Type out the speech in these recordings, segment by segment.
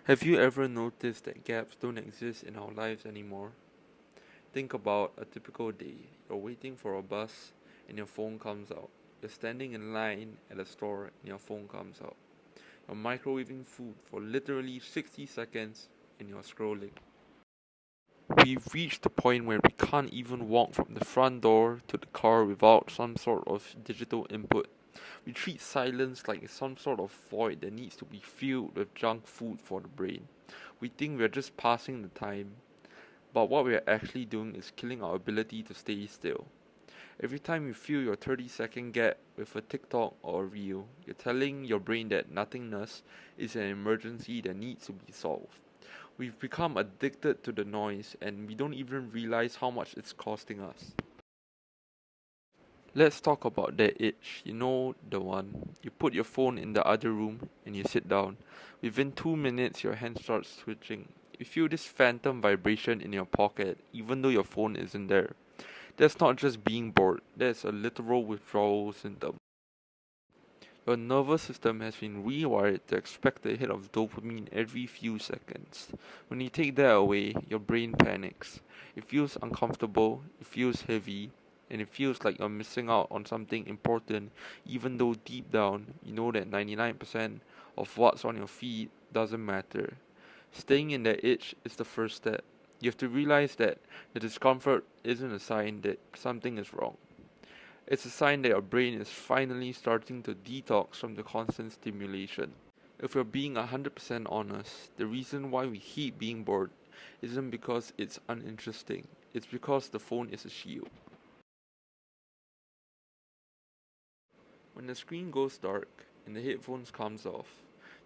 Have you ever noticed that gaps don't exist in our lives anymore? Think about a typical day. You're waiting for a bus and your phone comes out. You're standing in line at a store and your phone comes out. You're microwaving food for literally 60 seconds and you're scrolling. We've reached the point where we can't even walk from the front door to the car without some sort of digital input. We treat silence like it's some sort of void that needs to be filled with junk food for the brain. We think we're just passing the time, but what we're actually doing is killing our ability to stay still. Every time you fill your 30-second gap with a TikTok or a reel, you're telling your brain that nothingness is an emergency that needs to be solved. We've become addicted to the noise and we don't even realize how much it's costing us. Let's talk about that itch. You know the one. You put your phone in the other room and you sit down. Within 2 minutes, your hand starts twitching. You feel this phantom vibration in your pocket, even though your phone isn't there. That's not just being bored, that's a literal withdrawal symptom. Your nervous system has been rewired to expect a hit of dopamine every few seconds. When you take that away, your brain panics. It feels uncomfortable, it feels heavy, and it feels like you're missing out on something important, even though deep down you know that 99% of what's on your feed doesn't matter. Staying in that itch is the first step. You have to realize that the discomfort isn't a sign that something is wrong. It's a sign that your brain is finally starting to detox from the constant stimulation. If we're being 100% honest, the reason why we hate being bored isn't because it's uninteresting, it's because the phone is a shield. When the screen goes dark and the headphones comes off,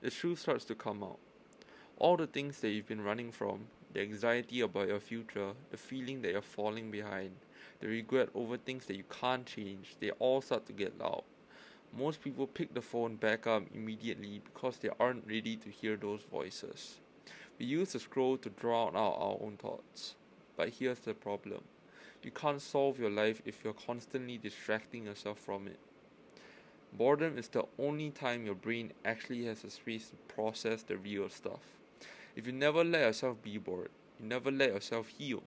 the truth starts to come out. All the things that you've been running from, the anxiety about your future, the feeling that you're falling behind, the regret over things that you can't change, they all start to get loud. Most people pick the phone back up immediately because they aren't ready to hear those voices. We use the scroll to drown out our own thoughts. But here's the problem. You can't solve your life if you're constantly distracting yourself from it. Boredom is the only time your brain actually has a space to process the real stuff. If you never let yourself be bored, you never let yourself heal.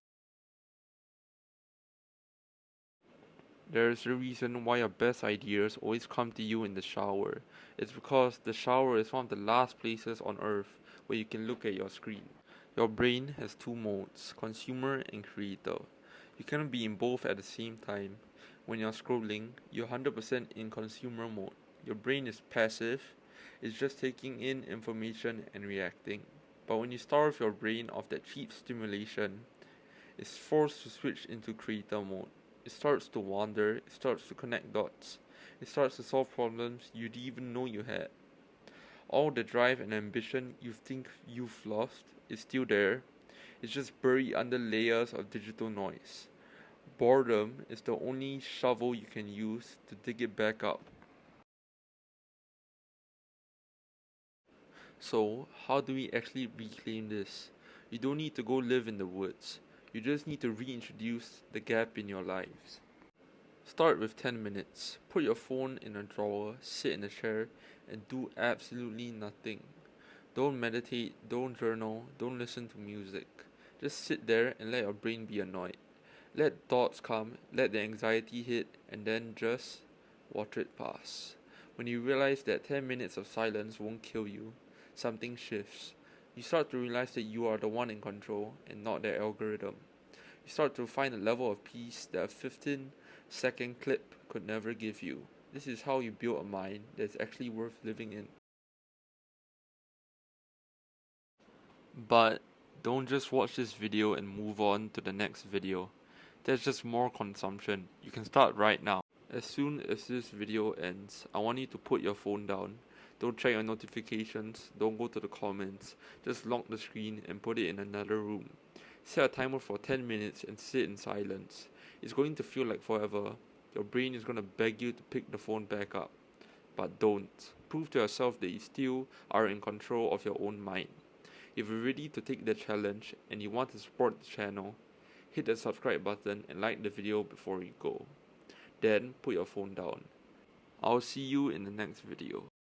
There's a reason why your best ideas always come to you in the shower. It's because the shower is one of the last places on earth where you can look at your screen. Your brain has two modes, consumer and creator. You cannot be in both at the same time. When you're scrolling, you're 100% in consumer mode. Your brain is passive, it's just taking in information and reacting. But when you starve your brain of that cheap stimulation, it's forced to switch into creator mode. It starts to wander, it starts to connect dots, it starts to solve problems you didn't even know you had. All the drive and ambition you think you've lost is still there, it's just buried under layers of digital noise. Boredom is the only shovel you can use to dig it back up. So, how do we actually reclaim this? You don't need to go live in the woods. You just need to reintroduce the gap in your lives. Start with 10 minutes. Put your phone in a drawer, sit in a chair, and do absolutely nothing. Don't meditate, don't journal, don't listen to music. Just sit there and let your brain be annoyed. Let thoughts come, let the anxiety hit, and then just watch it pass. When you realize that 10 minutes of silence won't kill you, something shifts. You start to realize that you are the one in control and not the algorithm. You start to find a level of peace that a 15-second clip could never give you. This is how you build a mind that's actually worth living in. But don't just watch this video and move on to the next video. That's just more consumption. You can start right now. As soon as this video ends, I want you to put your phone down. Don't check your notifications, don't go to the comments, just lock the screen and put it in another room. Set a timer for 10 minutes and sit in silence. It's going to feel like forever. Your brain is going to beg you to pick the phone back up. But don't. Prove to yourself that you still are in control of your own mind. If you're ready to take the challenge and you want to support the channel, hit the subscribe button and like the video before you go. Then put your phone down. I'll see you in the next video.